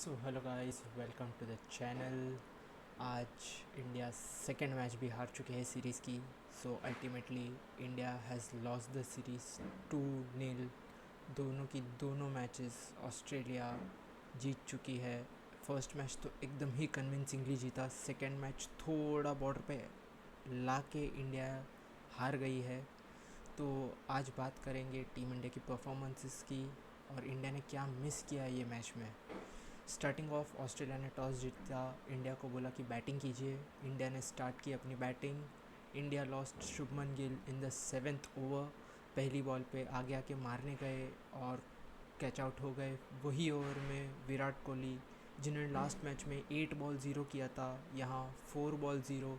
So hello guys, welcome to the channel. आज India second match भी हार चुके हैं सीरीज़ की। So ultimately India has lost the series 2-0। दोनों की दोनों मैचेस ऑस्ट्रेलिया जीत चुकी है। फर्स्ट मैच तो एकदम ही कन्विंसिंगली जीता, सेकेंड मैच थोड़ा बॉर्डर पे ला के इंडिया हार गई है। तो आज बात करेंगे टीम इंडिया की परफॉर्मेंसेस की और इंडिया ने क्या मिस किया ये मैच में। स्टार्टिंग ऑफ ऑस्ट्रेलिया ने टॉस जीता, इंडिया को बोला कि बैटिंग कीजिए। इंडिया ने स्टार्ट की अपनी batting. India lost Shubman Gill in the 7th over. पहली बॉल पे आगे आके मारने गए और कैच आउट हो गए। वही ओवर में विराट कोहली, जिन्होंने लास्ट मैच में 8 बॉल 0 किया था, यहाँ 4 बॉल 0,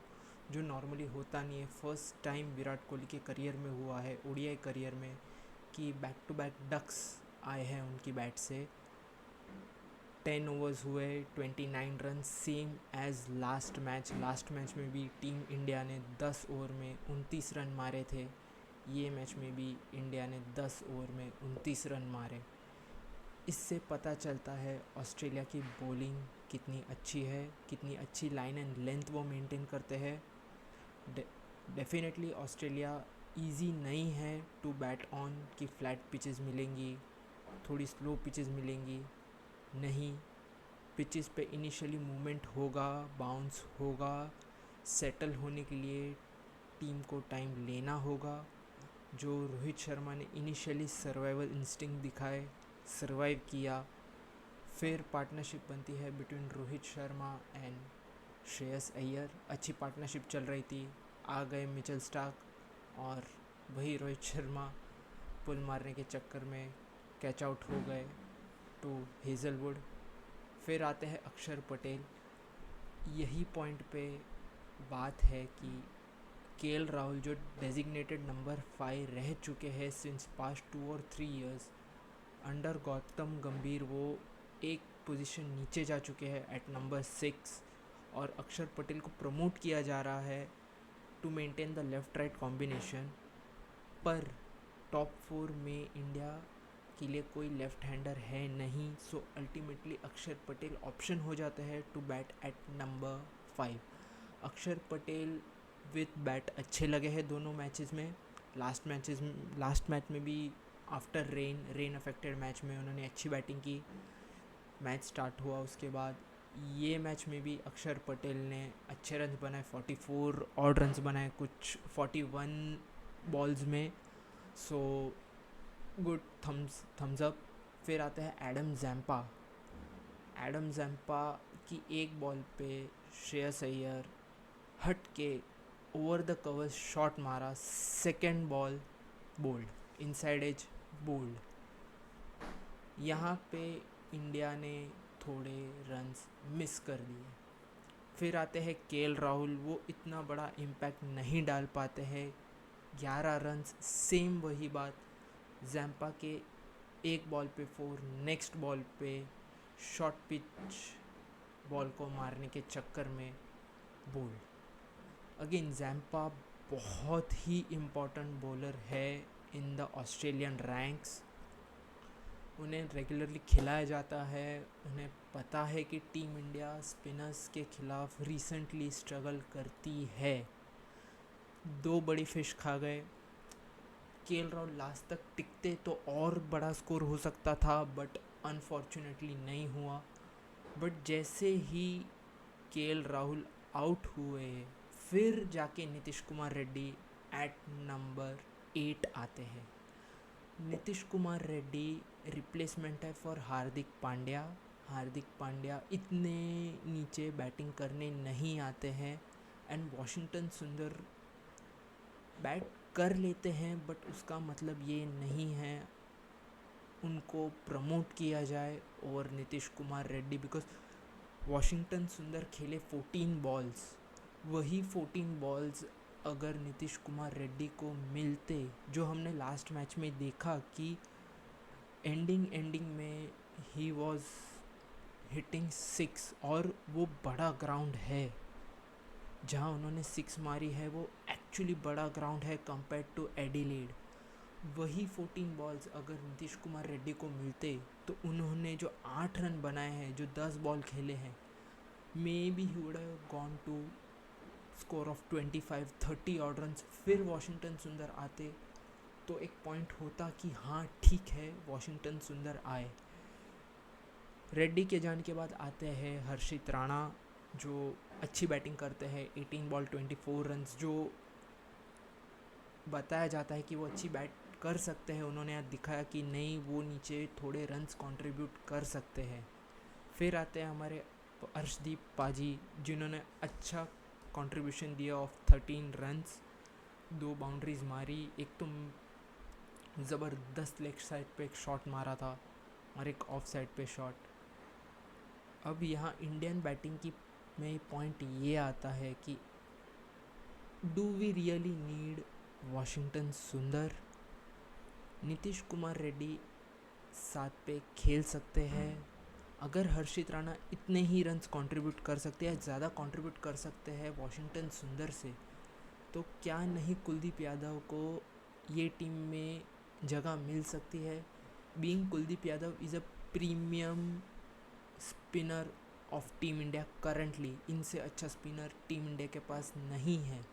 जो नॉर्मली होता नहीं है। फर्स्ट टाइम विराट कोहली के करियर में हुआ है, ओडीआई करियर में, कि बैक टू बैक डक्स आए हैं उनकी बैट से। 10 ओवर्स हुए, 29 run, same as last match में भी टीम इंडिया ने 10 ओवर में 29 रन मारे थे। ये मैच में भी इंडिया ने 10 ओवर में 29 रन मारे। इससे पता चलता है ऑस्ट्रेलिया की बॉलिंग कितनी अच्छी है, कितनी अच्छी लाइन एंड लेंथ वो मेंटेन करते हैं। डेफिनेटली ऑस्ट्रेलिया इजी नहीं है टू बैट ऑन, कि फ्लैट पिचेस मिलेंगी, थोड़ी स्लो पिचेस मिलेंगी। नहीं, पिचेस पे इनिशियली मूवमेंट होगा, बाउंस होगा। सेटल होने के लिए टीम को टाइम लेना होगा। जो रोहित शर्मा ने इनिशियली सर्वाइवल इंस्टिंक्ट दिखाए, सर्वाइव किया, फिर पार्टनरशिप बनती है बिटवीन रोहित शर्मा एंड श्रेयस अय्यर। अच्छी पार्टनरशिप चल रही थी, आ गए मिचेल स्टार्क और वही रोहित शर्मा पुल मारने के चक्कर में कैच आउट हो गए टू हेज़लवुड। फिर आते हैं अक्षर पटेल। यही पॉइंट पे बात है कि केएल राहुल, जो डेजिग्नेटेड नंबर 5 रह चुके हैं सिंस पास्ट 2 और 3 ईयर्स, अंडर गौतम गंभीर वो एक पोजीशन नीचे जा चुके हैं एट नंबर 6, और अक्षर पटेल को प्रमोट किया जा रहा है to maintain the left right combination. पर टॉप 4 में इंडिया के लिए कोई लेफ्ट हैंडर है नहीं। सो अल्टीमेटली अक्षर पटेल ऑप्शन हो जाता है टू बैट एट नंबर 5। अक्षर पटेल विथ बैट अच्छे लगे हैं दोनों मैचेस में। लास्ट मैच में भी आफ्टर रेन अफेक्टेड मैच में उन्होंने अच्छी बैटिंग की। मैच स्टार्ट हुआ उसके बाद ये मैच में भी अक्षर पटेल ने अच्छे रन बनाए, 44 ऑड रन बनाए कुछ 41 बॉल्स में। So good, thumbs up. फिर आता है एडम जैम्पा की एक बॉल पे श्रेयस अय्यर हट के ओवर द कवर शॉट मारा, second ball bowled, inside edge bowled. यहाँ पे इंडिया ने थोड़े रन्स मिस कर दिए। फिर आते हैं केएल राहुल, वो इतना बड़ा इम्पैक्ट नहीं डाल पाते हैं, 11 रन्स, सेम वही बात। जैम्पा के एक बॉल पे 4, नेक्स्ट बॉल पे शॉर्ट पिच बॉल को मारने के चक्कर में बोल्ड। अगेन जैम्पा बहुत ही इम्पॉर्टेंट बॉलर है इन द ऑस्ट्रेलियन रैंक्स। उन्हें रेगुलरली खिलाया जाता है। उन्हें पता है कि टीम इंडिया स्पिनर्स के खिलाफ रिसेंटली स्ट्रगल करती है। 2 बड़ी फिश खा गए। केएल राहुल लास्ट तक टिकते तो और बड़ा स्कोर हो सकता था, बट अनफॉर्चुनेटली नहीं हुआ। बट जैसे ही केएल राहुल आउट हुए, फिर जाके नीतीश कुमार रेड्डी एट नंबर 8 आते हैं। नीतीश कुमार रेड्डी रिप्लेसमेंट है फॉर हार्दिक पांड्या। हार्दिक पांड्या इतने नीचे बैटिंग करने नहीं आते हैं, एंड वॉशिंगटन सुंदर बैट कर लेते हैं, बट उसका मतलब ये नहीं है उनको प्रमोट किया जाए over Nitish Kumar Reddy. Because Washington सुंदर खेले 14 बॉल्स, वही 14 बॉल्स अगर नीतीश कुमार रेड्डी को मिलते, जो हमने लास्ट मैच में देखा कि एंडिंग में ही वॉज हिटिंग 6, और वो बड़ा ग्राउंड है जहाँ उन्होंने 6 मारी है, वो एक्चुअली बड़ा ग्राउंड है कंपेयर टू एडिलेड। वही 14 बॉल्स अगर नीतीश कुमार रेड्डी को मिलते तो उन्होंने जो 8 रन बनाए हैं, जो 10 बॉल खेले हैं, may be he would have gone to score of 25-30 odd run. फिर वॉशिंगटन सुंदर आते तो एक पॉइंट होता कि हाँ ठीक है, वॉशिंगटन सुंदर आए। रेड्डी के जाने के बाद आते हैं हर्षित राणा, जो अच्छी बैटिंग करते हैं। 18 बॉल 24 रन, जो बताया जाता है कि वो अच्छी बैट कर सकते हैं। उन्होंने आज दिखाया कि नहीं, वो नीचे थोड़े रन्स कंट्रीब्यूट कर सकते हैं। फिर आते हैं हमारे अर्शदीप पाजी, जिन्होंने अच्छा कंट्रीब्यूशन दिया ऑफ 13 रन्स, 2 बाउंड्रीज मारी। एक तो ज़बरदस्त लेग साइड पे एक शॉट मारा था और एक ऑफ साइड पे शॉट। अब यहाँ इंडियन बैटिंग की में पॉइंट ये आता है कि do we really need Washington Sundar? Nitish Kumar Reddy साथ पे खेल सकते हैं। अगर हर्षित राणा इतने ही रन्स कंट्रीब्यूट कर सकते हैं, ज़्यादा कंट्रीब्यूट कर सकते हैं वॉशिंगटन सुंदर से, तो क्या नहीं कुलदीप यादव को ये टीम में जगह मिल सकती है? Being Kuldeep Yadav is a premium spinner of team India currently. इनसे अच्छा स्पिनर टीम इंडिया के पास नहीं है।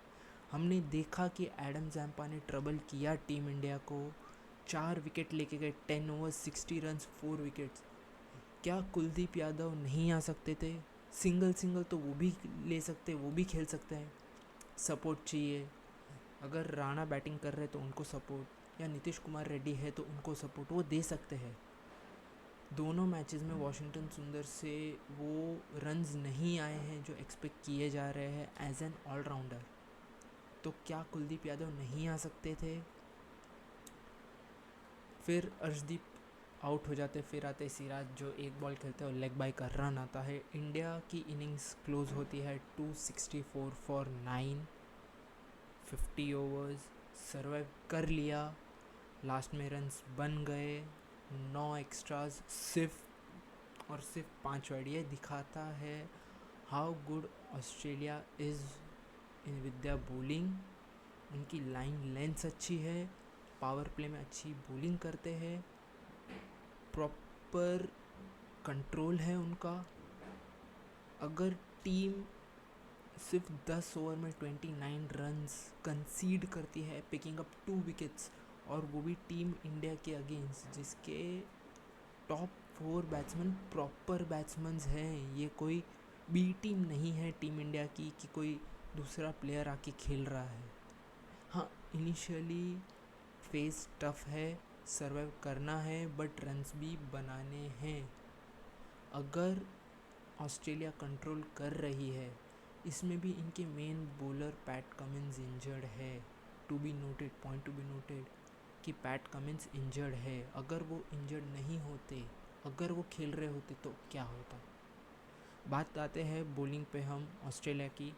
हमने देखा कि एडम जैम्पा ने ट्रबल किया टीम इंडिया को, 4 विकेट लेके गए, 10 ओवर 60 रन्स 4 विकेट्स। क्या कुलदीप यादव नहीं आ सकते थे? सिंगल तो वो भी ले सकते, वो भी खेल सकते हैं। सपोर्ट चाहिए। अगर राणा बैटिंग कर रहे तो उनको सपोर्ट, या नीतीश कुमार रेड्डी है तो उनको सपोर्ट वो दे सकते हैं। दोनों मैचेस में वॉशिंगटन सुंदर से वो रन्स नहीं आए हैं जो एक्सपेक्ट किए जा रहे हैं एज एन ऑलराउंडर। तो क्या कुलदीप यादव नहीं आ सकते थे? फिर अर्शदीप आउट हो जाते। फिर आते सिराज, जो एक बॉल खेलते हैं और लेग बाय का रन आता है। इंडिया की इनिंग्स क्लोज होती है 264 फॉर 9, 50 ओवर्स सर्वाइव कर लिया। लास्ट में रन्स बन गए, 9 एक्स्ट्राज, सिर्फ 5 वाइड। ये दिखाता है how good Australia is in with the bowling. उनकी लाइन लेंथ अच्छी है, पावर प्ले में अच्छी बॉलिंग करते हैं, प्रॉपर कंट्रोल है उनका। अगर टीम सिर्फ 10 ओवर में 29 रन्स कंसीड करती है, पिकिंग अप 2 विकेट्स, और वो भी टीम इंडिया के अगेंस्ट, जिसके टॉप 4 बैट्समैन प्रॉपर बैट्समैन हैं। ये कोई बी टीम नहीं है टीम इंडिया की कि कोई दूसरा प्लेयर आके खेल रहा है। हाँ, इनिशियली फेस टफ है, सर्वाइव करना है, बट रन्स भी बनाने हैं। अगर ऑस्ट्रेलिया कंट्रोल कर रही है, इसमें भी इनके main bowler Pat Cummins injured है। To be noted, point to be noted कि पैट कमिंस इंजर्ड है। अगर वो इंजर्ड नहीं होते, अगर वो खेल रहे होते तो क्या होता? बात आते हैं बॉलिंग पे हम ऑस्ट्रेलिया की।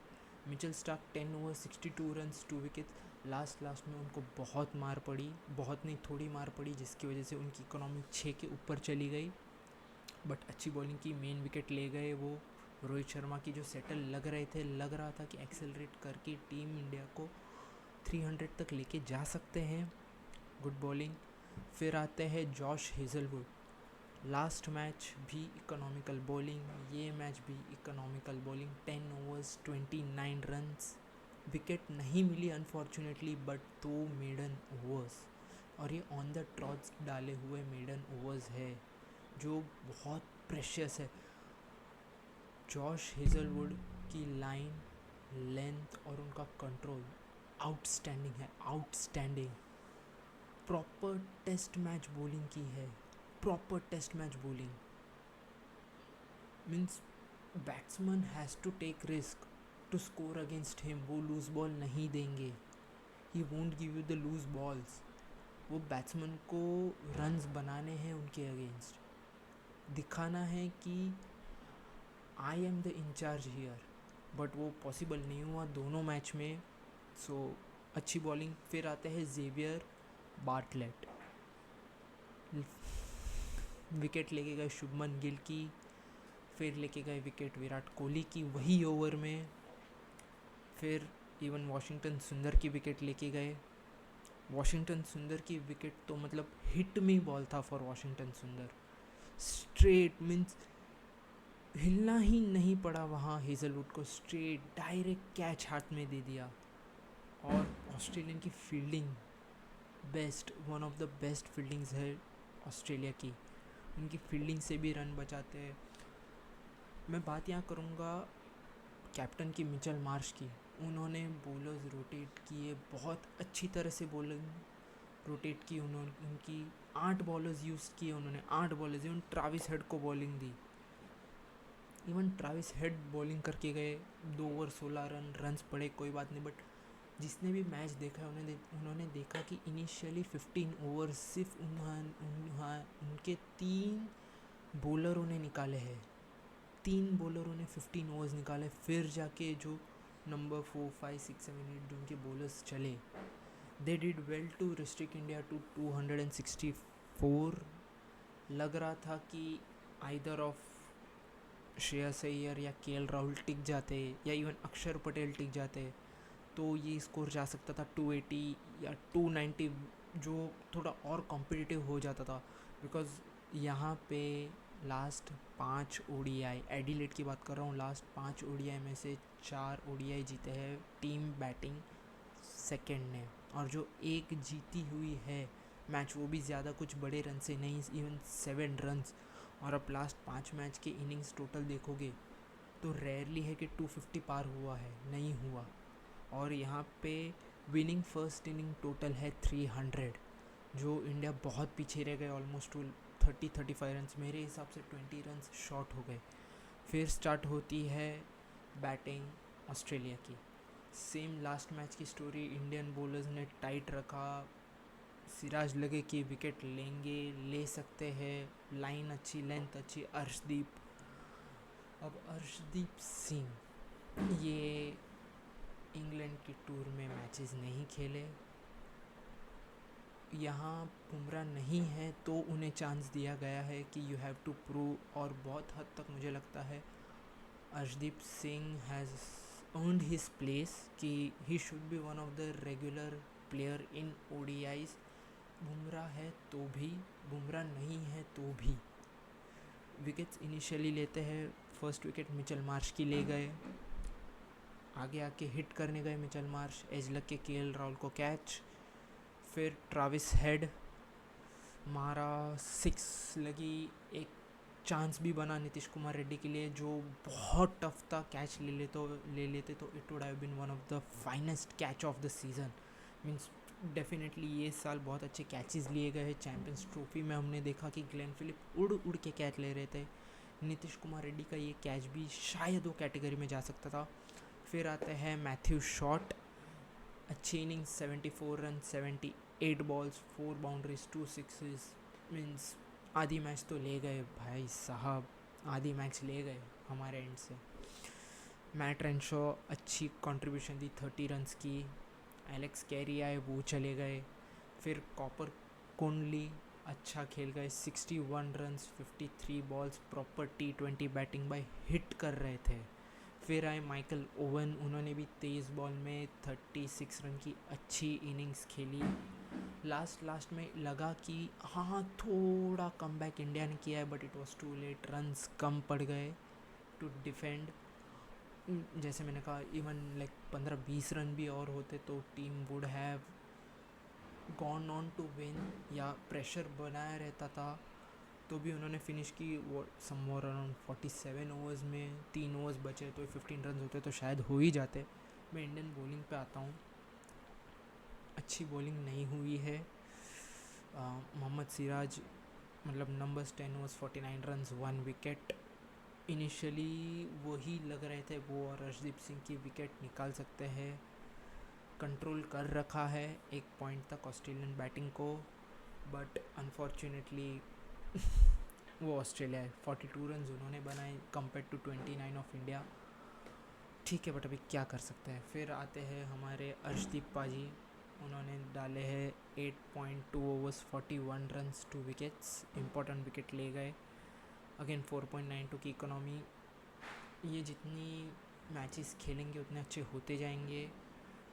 Mitchell Starc 10 over 62 runs 2 wickets. Last में उनको बहुत मार पड़ी, बहुत नहीं थोड़ी मार पड़ी, जिसकी वजह से उनकी इकोनॉमी 6 के ऊपर चली गई। बट अच्छी बॉलिंग की, मेन विकेट ले गए वो। रोहित शर्मा की जो सेटल लग रहा था कि एक्सेलरेट करके टीम इंडिया को 300 तक लेके जा सकते हैं। Good bowling. फिर आते हैं जॉश हेजलवुड। लास्ट मैच भी इकोनॉमिकल बॉलिंग, ये मैच भी economical bowling. 10 overs 29 runs. Wicket नहीं मिली अनफॉर्चुनेटली, बट 2 मेडन ओवर्स, और ये ऑन द ट्रॉट्स डाले हुए मेडन ओवर्स है, जो बहुत प्रेशियस है। जॉश हेजलवुड की लाइन लेंथ और उनका कंट्रोल आउटस्टैंडिंग है, outstanding. Proper test match bowling की है, proper test match bowling. Means batsman has to take risk to score against him. वो लूज बॉल नहीं देंगे, he won't give you the loose balls. वो batsman को runs बनाने हैं उनके अगेंस्ट, दिखाना है कि I am the incharge here. But वो पॉसिबल नहीं हुआ दोनों मैच में। सो अच्छी बॉलिंग। फिर आते हैं जेवियर बार्टलेट, विकेट लेके गए शुभमन गिल की, फिर लेके गए विकेट विराट कोहली की वही ओवर में। फिर इवन वॉशिंगटन सुंदर की विकेट लेके गए। वॉशिंगटन सुंदर की विकेट तो मतलब हिट में बॉल था फॉर वॉशिंगटन सुंदर, स्ट्रेट मीन्स हिलना ही नहीं पड़ा वहाँ हेजलवुड को, स्ट्रेट डायरेक्ट कैच हाथ में दे दिया। और ऑस्ट्रेलियन की fielding best, one of the best fieldings है ऑस्ट्रेलिया की, उनकी फील्डिंग से भी रन बचाते हैं। मैं बात यहाँ करूँगा कैप्टन की मिचेल मार्श की, उन्होंने बॉलर्स रोटेट किए बहुत अच्छी तरह से, बॉलिंग रोटेट की उन्होंने, उनकी 8 बॉलर्स यूज़ किए उन्होंने, 8 बॉलर्स, इवन ट्राविस हेड को बॉलिंग दी, इवन ट्राविस हेड बॉलिंग करके गए, 2 ओवर 16 रन्स पड़े, कोई बात नहीं, बट जिसने भी मैच देखा है उन्होंने देखा कि इनिशियली 15 ओवर सिर्फ उनके 3 बॉलरों ने निकाले हैं, 3 बॉलरों ने 15 ओवर्स निकाले, फिर जाके जो नंबर 4, 5, 6, 7, 8 जो उनके बॉलर्स चले, they did well to restrict India to 264। लग रहा था कि आइदर ऑफ श्रेयस अय्यर या केएल राहुल टिक जाते या इवन अक्षर पटेल टिक जाते तो ये स्कोर जा सकता था 280 या 290, जो थोड़ा और कॉम्पिटिटिव हो जाता था। बिकॉज यहाँ पे लास्ट 5 ओडीआई, एडिलेड की बात कर रहा हूँ, लास्ट 5 ओडीआई में से 4 ओडीआई जीते हैं टीम बैटिंग सेकेंड ने, और जो एक जीती हुई है मैच वो भी ज़्यादा कुछ बड़े रन से नहीं, इवन 7 रन्स। और अब लास्ट 5 मैच के इनिंग्स टोटल देखोगे तो रेयरली है कि 250 पार हुआ है, नहीं हुआ। और यहाँ पे विनिंग फर्स्ट इनिंग टोटल है 300, जो इंडिया बहुत पीछे रह गए, ऑलमोस्ट 30-35 रन्स, मेरे हिसाब से 20 रन्स शॉर्ट हो गए। फिर स्टार्ट होती है बैटिंग ऑस्ट्रेलिया की, सेम लास्ट मैच की स्टोरी, इंडियन बॉलर्स ने टाइट रखा, सिराज लगे कि विकेट लेंगे, ले सकते हैं, लाइन अच्छी, लेंथ अच्छी, अर्शदीप। अब अर्शदीप सिंह ये इंग्लैंड की टूर में मैचेस नहीं खेले, यहाँ बुमराह नहीं है तो उन्हें चांस दिया गया है कि यू हैव टू प्रूव, और बहुत हद तक मुझे लगता है Arshdeep Singh has earned his place कि he should be one of the regular player in ODIs. Bumrah है तो भी, बुमराह नहीं है तो भी विकेट्स इनिशियली लेते हैं। फर्स्ट विकेट मिचेल मार्श की ले गए, आगे आके हिट करने गए मिचेल मार्श, एज लग के केएल राहुल को कैच, फिर ट्राविस हेड मारा, 6 लगी, एक चांस भी बना नीतीश कुमार रेड्डी के लिए जो बहुत टफ था, कैच ले लेते तो it would have been one of the finest catch of the season. Means definitely ये साल बहुत अच्छे कैचेस लिए गए हैं। चैम्पियंस ट्रॉफी में हमने देखा कि ग्लेन फिलिप उड़ उड़ के कैच ले रहे थे, नीतीश कुमार रेड्डी का ये कैच भी शायद वो कैटेगरी में जा सकता था। फिर आते हैं मैथ्यू शॉट, अच्छी innings, 74 run, 78 balls, 4 boundaries, 2 sixes, means आधी मैच तो ले गए भाई साहब, आधी मैच ले गए हमारे एंड से। मैट रेनशॉ अच्छी कंट्रीब्यूशन दी 30 रन्स की, एलेक्स कैरी आए वो चले गए, फिर कॉपर कोनली अच्छा खेल गए, 61 runs, 53 balls, proper T20 batting bye hit कर रहे थे। फिर आए माइकल ओवन, उन्होंने भी 23 बॉल में 36 रन की अच्छी इनिंग्स खेली। लास्ट में लगा कि हाँ थोड़ा कमबैक इंडिया ने किया है, but it was too late, runs कम पड़ गए टू डिफेंड। जैसे मैंने कहा इवन लाइक 15-20 रन भी और होते तो team would have gone on to win, या प्रेशर बनाया रहता था, तो भी उन्होंने फिनिश की वो समवेयर अराउंड 47 ओवर्स में, 3 ओवर्स बचे तो 15 रन होते तो शायद हो ही जाते। मैं इंडियन बॉलिंग पे आता हूँ, अच्छी बॉलिंग नहीं हुई है। मोहम्मद सिराज मतलब numbers 10 overs 49 runs 1 wicket, initially वही लग रहे थे वो और अर्शदीप सिंह की विकेट निकाल सकते हैं, कंट्रोल कर रखा है एक पॉइंट तक ऑस्ट्रेलियन बैटिंग को, बट अनफॉर्चुनेटली वो ऑस्ट्रेलिया है, 42 रन उन्होंने बनाए कंपेयर टू 29 ऑफ इंडिया, ठीक है बट अभी क्या कर सकते हैं। फिर आते हैं हमारे अर्शदीप पाजी, उन्होंने डाले हैं 8.2 overs 41 runs 2 wickets, important wicket ले गए, अगेन 4.92 की इकोनॉमी। ये जितनी मैचेस खेलेंगे उतने अच्छे होते जाएंगे,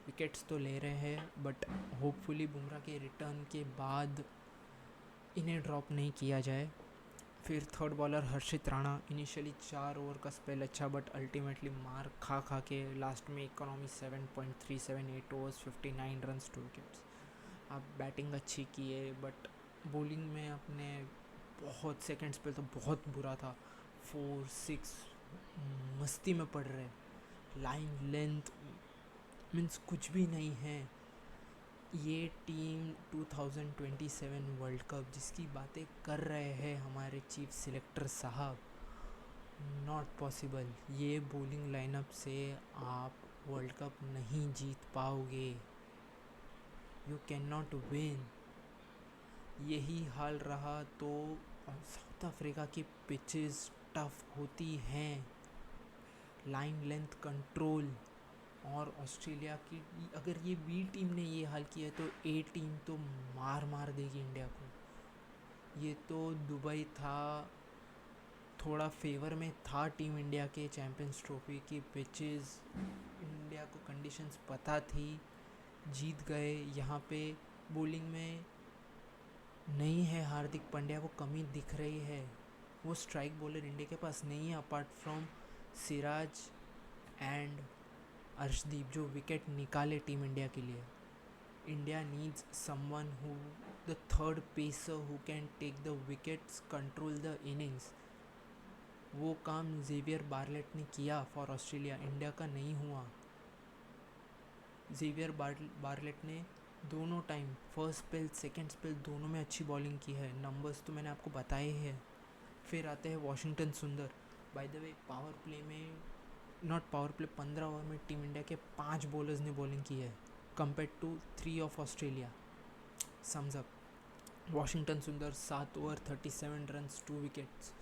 विकेट्स तो ले रहे हैं बट होपफुली बुमराह के रिटर्न के बाद इन्हें ड्रॉप नहीं किया जाए। फिर थर्ड बॉलर हर्षित राणा, इनिशियली 4 ओवर का स्पेल अच्छा बट अल्टीमेटली मार खा खा के लास्ट में इकोनॉमी 7.378 ओवर्स 59 रन्स 2 विकेट्स। आप बैटिंग अच्छी किए बट बॉलिंग में अपने बहुत सेकंड्स पे तो बहुत बुरा था। 4-6 मस्ती में पड़ रहे, लाइन लेंथ मीन्स कुछ भी नहीं है। ये टीम 2027 वर्ल्ड कप जिसकी बातें कर रहे हैं हमारे चीफ सिलेक्टर साहब, नॉट पॉसिबल। ये बॉलिंग लाइनअप से आप वर्ल्ड कप नहीं जीत पाओगे, यू कैन नॉट विन। यही हाल रहा तो साउथ अफ्रीका की पिचेस टफ होती हैं, लाइन लेंथ कंट्रोल। और ऑस्ट्रेलिया की अगर ये बी टीम ने ये हाल किया तो ए टीम तो मार मार देगी इंडिया को। ये तो दुबई था, थोड़ा फेवर में था टीम इंडिया के चैम्पियंस ट्रॉफी की पिचेस, इंडिया को कंडीशंस पता थी, जीत गए। यहाँ पे बॉलिंग में नहीं है हार्दिक पांड्या, वो कमी दिख रही है। वो स्ट्राइक बॉलर इंडिया के पास नहीं है apart from Siraj and Arshdeep जो विकेट निकाले टीम इंडिया के लिए। India needs someone who the third pacer who can take the wickets, control the innings. वो काम जेवियर बार्लेट ने किया फॉर ऑस्ट्रेलिया, इंडिया का नहीं हुआ। जेवियर बार्लेट ने दोनों time first spell second spell दोनों में अच्छी बॉलिंग की है, नंबर्स तो मैंने आपको बताए हैं। फिर आते हैं Washington Sundar. By the way power play में, नॉट पावर प्ले, 15 ओवर में टीम इंडिया के 5 बॉलर्स ने बॉलिंग की है compare to 3 of Australia. Sums up. Washington Sundar 7 over 37 runs 2 wickets.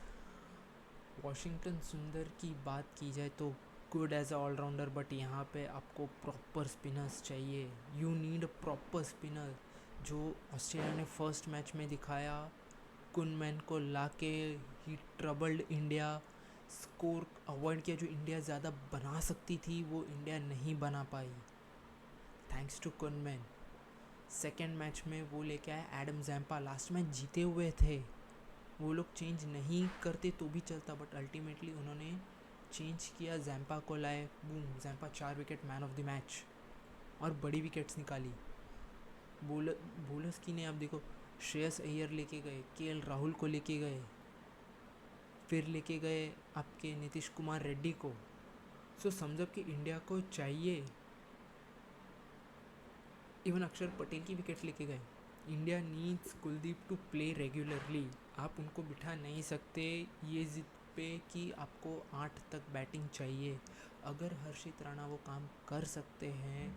Washington सुंदर की बात की जाए तो good as a allrounder, but यहाँ पे आपको प्रॉपर स्पिनर्स चाहिए। You need a proper spinner, जो ऑस्ट्रेलिया ने फर्स्ट मैच में दिखाया। कुनमैन को लाके he troubled India, score avoid किया जो इंडिया ज़्यादा बना सकती थी, वो इंडिया नहीं बना पाई थैंक्स टू कुनमैन। सेकेंड मैच में वो लेके आए एडम जैम्पा, लास्ट मैच जीते हुए थे, वो लोग चेंज नहीं करते तो भी चलता बट अल्टीमेटली उन्होंने चेंज किया, जैम्पा को लाए, boom, Zampa 4 wicket man of the match और बड़ी विकेट्स निकाली। बॉलर्स की ने आप देखो, श्रेयस अय्यर लेके गए, केएल राहुल को लेके गए, फिर लेके गए आपके नीतीश कुमार रेड्डी को। सो समझो कि इंडिया को चाहिए, इवन अक्षर पटेल की विकेट लेके गए। India needs Kuldeep to play regularly, आप उनको बिठा नहीं सकते ये जिद पे कि आपको 8 तक बैटिंग चाहिए। अगर हर्षित राणा वो काम कर सकते हैं,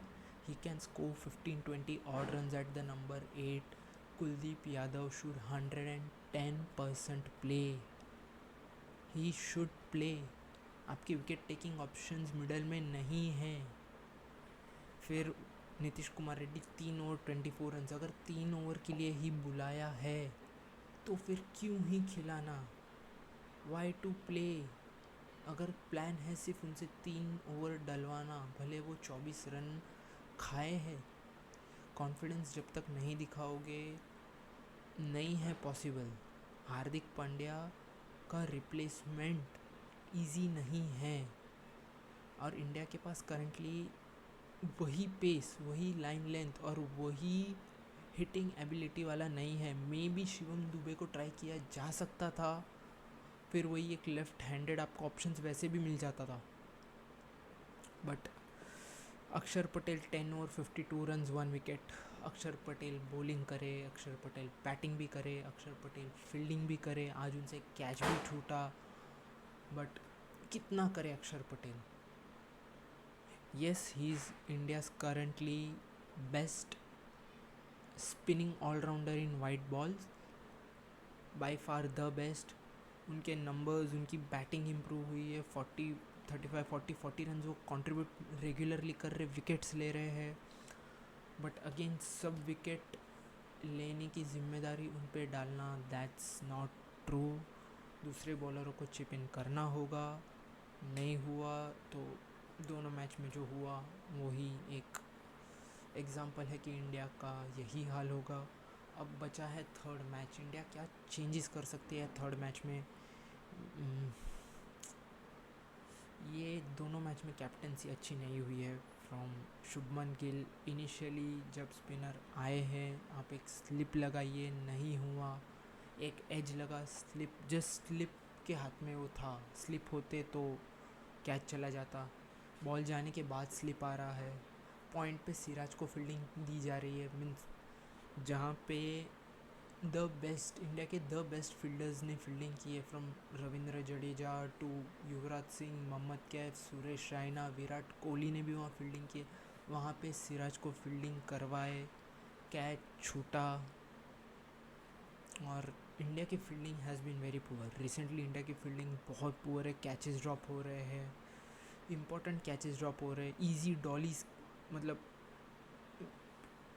he can score 15-20 odd runs at the number 8। Kuldeep Yadav should 110% play, he should play. आपकी विकेट टेकिंग ऑप्शंस मिडल में नहीं हैं। फिर नीतीश कुमार रेड्डी 3 ओवर 24 रन्स, अगर 3 ओवर के लिए ही बुलाया है तो फिर क्यों ही खिलाना, वाई टू प्ले। अगर प्लान है सिर्फ उनसे 3 ओवर डलवाना, भले वो 24 रन खाए हैं, कॉन्फिडेंस जब तक नहीं दिखाओगे नहीं है पॉसिबल। हार्दिक पांड्या का रिप्लेसमेंट इजी नहीं है और इंडिया के पास करंटली वही पेस, वही लाइन लेंथ और वही हिटिंग एबिलिटी वाला नहीं है। मे बी शिवम दुबे को ट्राई किया जा सकता था, फिर वही एक लेफ्ट हैंडेड आपको ऑप्शंस वैसे भी मिल जाता था, बट अक्षर पटेल 10 ओवर 52 रन्स 1 विकेट। अक्षर पटेल बॉलिंग करे, अक्षर पटेल बैटिंग भी करे, अक्षर पटेल फील्डिंग भी करे, आज उनसे कैच भी छूटा, बट कितना करे Akshar Patel. Yes, he is India's currently best spinning allrounder in white balls, by far the best. उनके नंबर्स, उनकी बैटिंग इम्प्रूव हुई है, 40 रन वो कंट्रीब्यूट रेगुलरली कर रहे, विकेट्स ले रहे हैं, बट अगेन सब विकेट लेने की जिम्मेदारी उन पे डालना, दैट्स नॉट ट्रू। दूसरे बॉलरों को चिप इन करना होगा, नहीं हुआ तो दोनों मैच में जो हुआ वही एक एग्जाम्पल है कि इंडिया का यही हाल होगा। अब बचा है थर्ड मैच, इंडिया क्या चेंजेस कर सकती है थर्ड मैच में। ये दोनों मैच में कैप्टनसी अच्छी नहीं हुई है फ्रॉम शुभमन गिल। इनिशियली जब स्पिनर आए हैं, आप एक स्लिप लगाइए, नहीं हुआ। एक एज लगा, स्लिप, जस्ट स्लिप के हाथ में वो था, स्लिप होते तो कैच चला जाता। बॉल जाने के बाद स्लिप आ रहा है। पॉइंट पे सिराज को फील्डिंग दी जा रही है, मीन्स जहाँ पे द बेस्ट, इंडिया के द बेस्ट फील्डर्स ने फील्डिंग की है, फ्रॉम रविंद्र जडेजा टू युवराज सिंह, मोहम्मद कैफ, सुरेश रैना, विराट कोहली ने भी वहाँ फील्डिंग की है। वहाँ पे सिराज को फील्डिंग करवाए, कैच छूटा। और इंडिया की fielding has been very poor recently. India की फील्डिंग बहुत पुअर है, कैचेस ड्रॉप हो रहे हैं, इंपॉर्टेंट कैचेस ड्रॉप हो रहे हैं, ईजी डॉलीज, मतलब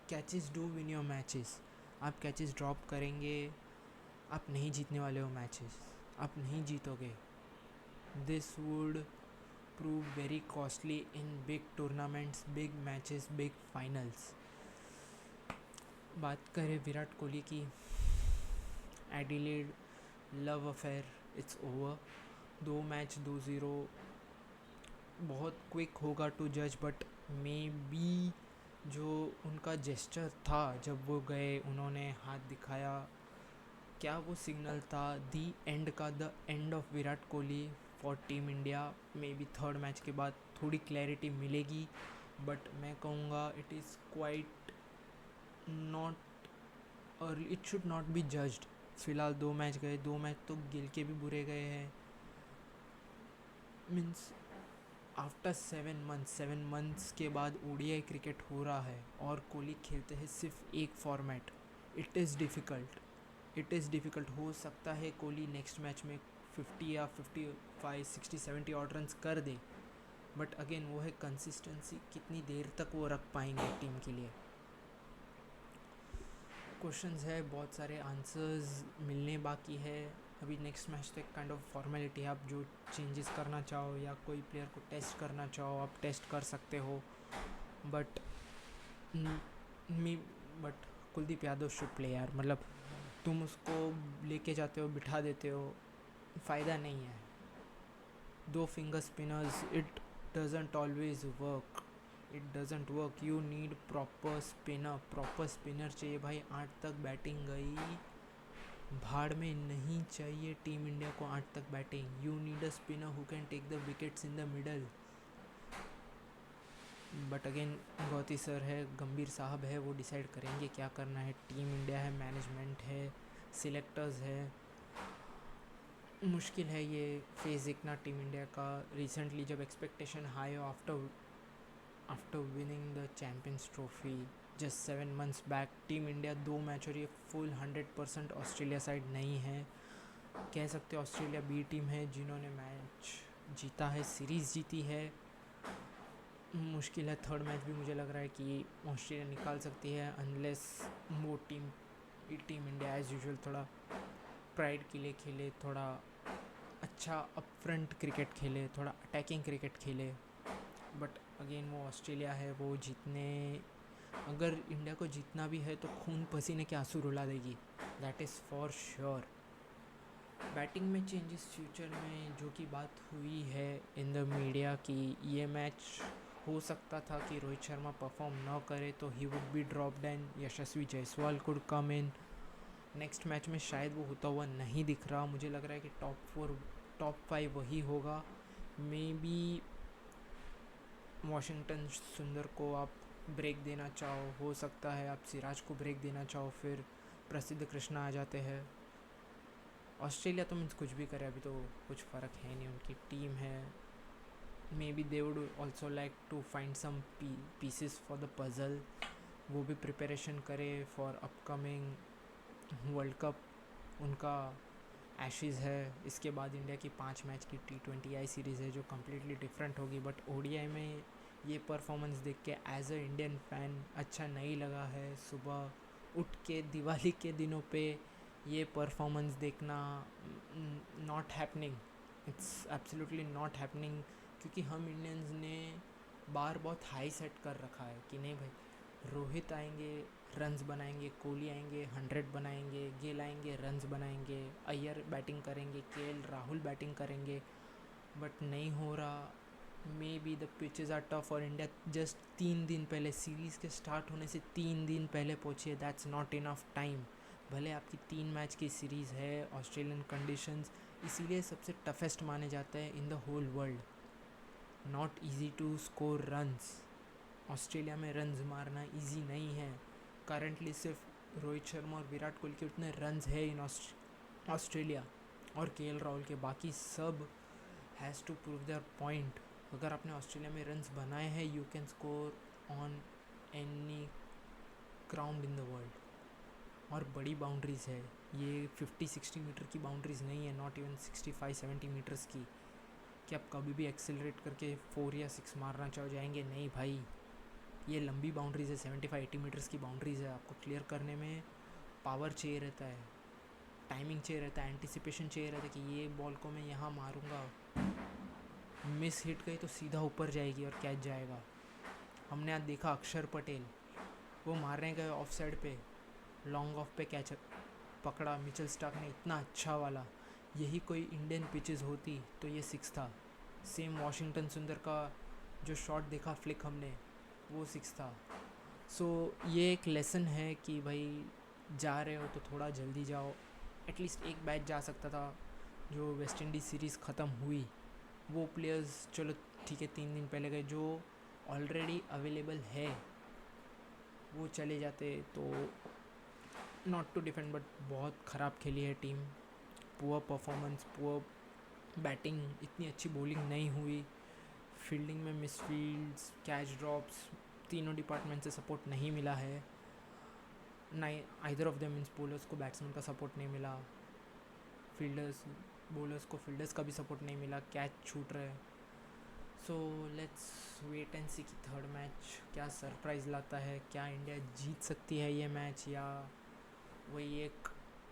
catches do win your matches. आप कैचेस ड्रॉप करेंगे, आप नहीं जीतने वाले हो मैचेस, आप नहीं जीतोगे। This would prove very costly in big tournaments, big matches, big finals. बात करें विराट कोहली की, Adelaide love affair, it's over. 2 match 2-0, बहुत क्विक होगा टू जज, बट मे बी जो उनका जेस्चर था जब वो गए, उन्होंने हाथ दिखाया, क्या वो सिग्नल था दी एंड का, the end of Virat Kohli for team India. May be third match के बाद थोड़ी क्लैरिटी मिलेगी, बट मैं कहूँगा इट इज़ क्वाइट नॉट, और it should not be judged. फिलहाल 2 मैच गए, 2 मैच तो गिल के भी बुरे गए हैं। मीन्स आफ्टर 7 मंथ्स के बाद ओडीआई क्रिकेट हो रहा है और कोहली खेलते हैं सिर्फ एक फॉर्मेट। It is difficult. हो सकता है कोहली नेक्स्ट मैच में 50 या 55 60 70 ऑड रन्स कर दे, बट अगेन वो है कंसिस्टेंसी, कितनी देर तक वो रख पाएंगे टीम के लिए। क्वेश्चंस है, बहुत सारे आंसर्स मिलने बाकी है। अभी नेक्स्ट मैच तक काइंड ऑफ फॉर्मेलिटी है, आप जो चेंजेस करना चाहो या कोई प्लेयर को टेस्ट करना चाहो आप टेस्ट कर सकते हो, but me but Kuldeep Yadav should play यार। मतलब तुम उसको लेके जाते हो, बिठा देते हो, फ़ायदा नहीं है। 2 finger spinners, it doesn't always work, it doesn't work. You need proper spinner चाहिए भाई। 8 तक बैटिंग गई, भाड़ में नहीं चाहिए टीम इंडिया को 8 तक batting. You need a spinner who can take the wickets in the middle. But again Gauti sir है, गंभीर साहब है, वो डिसाइड करेंगे क्या करना है। टीम इंडिया है, मैनेजमेंट है, सिलेक्टर्स है। मुश्किल है ये फेज़ देखना टीम इंडिया का। रिसेंटली जब एक्सपेक्टेशन हाई हो after winning the champions trophy just 7 months back, team India 2 match और ये फुल 100% ऑस्ट्रेलिया साइड नहीं है। कह सकते ऑस्ट्रेलिया बी टीम है जिन्होंने मैच जीता है, सीरीज़ जीती है। मुश्किल है थर्ड मैच भी, मुझे लग रहा है कि ऑस्ट्रेलिया निकाल सकती है, अनलेस वो टीम इंडिया एज़ यूजुअल थोड़ा प्राइड के लिए खेले, थोड़ा अच्छा अप फ्रंट क्रिकेट खेले, थोड़ा अटैकिंग क्रिकेट खेले। बट अगेन वो ऑस्ट्रेलिया है, वो जीतने, अगर इंडिया को जीतना भी है तो खून पसीने के आंसू रुला देगी, that is for sure. Batting में चेंजेस फ्यूचर में जो कि बात हुई है इन द मीडिया कि ये मैच हो सकता था कि रोहित शर्मा परफॉर्म ना करे तो he would be dropped and Yashasvi Jaiswal could come in. Next match में शायद वो होता हुआ नहीं दिख रहा। मुझे लग रहा है कि टॉप 5 वही होगा। मे बी वॉशिंगटन सुंदर को आप ब्रेक देना चाहो, हो सकता है आप सिराज को ब्रेक देना चाहो, फिर प्रसिद्ध कृष्णा आ जाते हैं। ऑस्ट्रेलिया तो मीन्स कुछ भी करे, अभी तो कुछ फ़र्क है नहीं, उनकी टीम है। May be they would also like to find some pieces for the puzzle, वो भी प्रिपरेशन करे फॉर अपकमिंग वर्ल्ड कप। उनका एशेज़ है, इसके बाद इंडिया की 5 मैच की T20I सीरीज़ है जो कम्प्लीटली डिफरेंट होगी। बट ODI में ये परफॉर्मेंस देख के एज अ इंडियन फ़ैन अच्छा नहीं लगा है। सुबह उठ के दिवाली के दिनों पे ये परफॉर्मेंस देखना not happening, it's absolutely not happening. क्योंकि हम इंडियंस ने बार बहुत हाई सेट कर रखा है कि नहीं भाई रोहित आएंगे, रन्स बनाएंगे, कोहली आएंगे, 100 बनाएंगे, गेल आएंगे, रन्स बनाएंगे, अय्यर बैटिंग करेंगे, केएल राहुल बैटिंग करेंगे, बट नहीं हो रहा। May be the pitches are tough और इंडिया जस्ट 3 दिन पहले, सीरीज़ के स्टार्ट होने से 3 दिन पहले पहुंची है। That's not enough time. भले आपकी 3 मैच की सीरीज़ है, ऑस्ट्रेलियन कंडीशंस इसीलिए सबसे टफेस्ट माने जाते हैं in the whole world. Not easy to score runs. Australia में रन्स मारना इजी नहीं है। करंटली सिर्फ रोहित शर्मा और विराट कोहली के उतने रन्स है इन ऑस्ट्रेलिया और केएल राहुल के, बाकी सब has to prove their point. अगर आपने ऑस्ट्रेलिया में रन्स बनाए हैं, you can score on any ground in the world. और बड़ी बाउंड्रीज़ है ये, 50-60 मीटर की बाउंड्रीज नहीं है, नॉट इवन 65-70 मीटर्स की, कि आप कभी भी एक्सेलरेट करके 4 या 6 मारना चाहो जाएंगे। नहीं भाई, ये लंबी बाउंड्रीज है, 75-80 मीटर्स की बाउंड्रीज है। आपको क्लियर करने में पावर चाहिए रहता है, टाइमिंग चाहिए रहता है, एंटिसिपेशन चाहिए रहता है कि ये बॉल को मैं यहाँ मारूंगा, मिस हिट गई तो सीधा ऊपर जाएगी और कैच जाएगा। हमने आज देखा अक्षर पटेल, वो मारने गए ऑफ साइड पे, लॉन्ग ऑफ पे कैच पकड़ा मिचेल स्टार्क ने, इतना अच्छा वाला। यही कोई इंडियन पिचेस होती तो ये 6 था। सेम वॉशिंगटन सुंदर का जो शॉट देखा फ्लिक हमने, वो 6 था। सो ये एक लेसन है कि भाई जा रहे हो तो थोड़ा जल्दी जाओ। एटलीस्ट एक बैच जा सकता था। जो वेस्ट इंडीज़ सीरीज़ ख़त्म हुई, वो प्लेयर्स चलो ठीक है 3 दिन पहले गए, जो ऑलरेडी अवेलेबल है वो चले जाते तो नॉट टू डिफेंड, बट बहुत ख़राब खेली है team. Poor performance, poor batting, इतनी अच्छी बॉलिंग नहीं हुई। फील्डिंग में मिसफील्ड्स, कैच ड्रॉप्स, तीनों डिपार्टमेंट से सपोर्ट नहीं मिला है। नहीं, either of them means bowlers को बैट्समैन का सपोर्ट नहीं मिला, बॉलर्स को फील्डर्स का भी सपोर्ट नहीं मिला, कैच छूट रहे। सो लेट्स वेट एंड सी कि थर्ड मैच क्या सरप्राइज़ लाता है। क्या इंडिया जीत सकती है ये मैच, या वही एक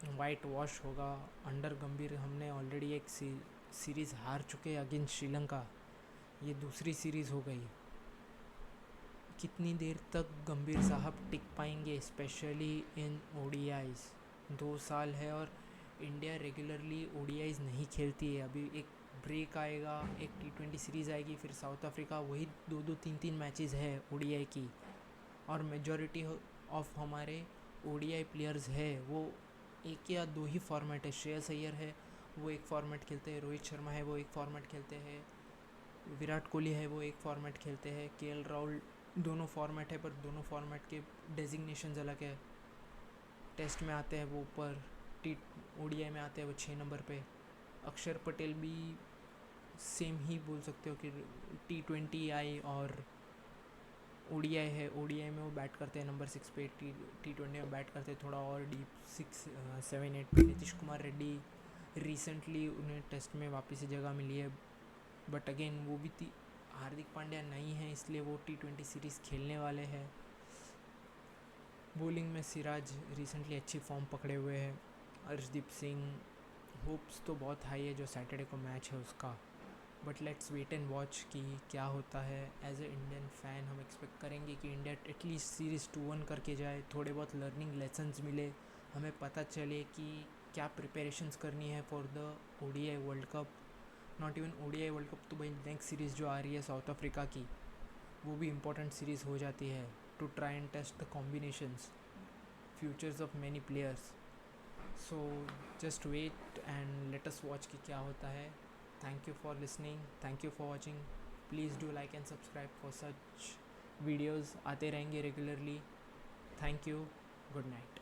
वाइट वॉश होगा अंडर गंभीर। हमने ऑलरेडी एक सीरीज़ हार चुके अगेंस्ट श्रीलंका, ये दूसरी सीरीज़ हो गई। कितनी देर तक गंभीर साहब टिक पाएंगे, स्पेशली इन ओडीआईज़। 2 साल है और इंडिया रेगुलरली ओडीआईज़ नहीं खेलती है। अभी एक ब्रेक आएगा, एक T20 सीरीज़ आएगी, फिर साउथ अफ्रीका, वही 2-2 3-3 मैचेस है ओडीआई की। और मेजॉरिटी ऑफ हमारे ओडीआई प्लेयर्स है वो 1 या 2 ही फॉर्मेट है। श्रेयस अय्यर है, वो एक फॉर्मेट खेलते हैं, रोहित शर्मा है वो एक फॉर्मेट खेलते हैं, विराट कोहली है वो एक फॉर्मेट खेलते हैं, केएल राहुल, दोनों फॉर्मेट है, पर दोनों फॉर्मेट के डेजिग्नेशंस अलग है। टेस्ट में आते हैं वो ऊपर, ओडीआई में आते हैं वो 6 नंबर पे। अक्षर पटेल भी सेम ही बोल सकते हो कि T20 आई और ओडीआई है। ओडीआई में वो बैट करते हैं नंबर 6 पे, T20 में बैट करते हैं थोड़ा और डीप 6-7-8 पे। नीतीश कुमार रेड्डी रिसेंटली उन्हें टेस्ट में वापस से जगह मिली है, बट अगेन वो भी हार्दिक पांड्या नहीं है, इसलिए वो T20 सीरीज़ खेलने वाले हैं। बॉलिंग में सिराज रिसेंटली अच्छी फॉर्म पकड़े हुए हैं। अर्शदीप सिंह, होप्स तो बहुत हाई है जो सैटरडे को मैच है उसका, but let's wait and watch कि क्या होता है। एज ए इंडियन फ़ैन हम एक्सपेक्ट करेंगे कि इंडिया एटलीस्ट सीरीज़ 2-1 करके जाए, थोड़े बहुत लर्निंग लेसन्स मिले, हमें पता चले कि क्या प्रिपरेशंस करनी है for the ODI world cup. Not even ODI world cup तो भाई, नेक्स्ट सीरीज़ जो आ रही है साउथ अफ्रीका की, वो भी इम्पोर्टेंट सीरीज़ हो जाती है to try and test the combinations, futures of many players. So just wait and let us watch कि क्या होता है। Thank you for listening, thank you for watching. Please do like and subscribe for such videos आते रहेंगे regularly. Thank you, good night.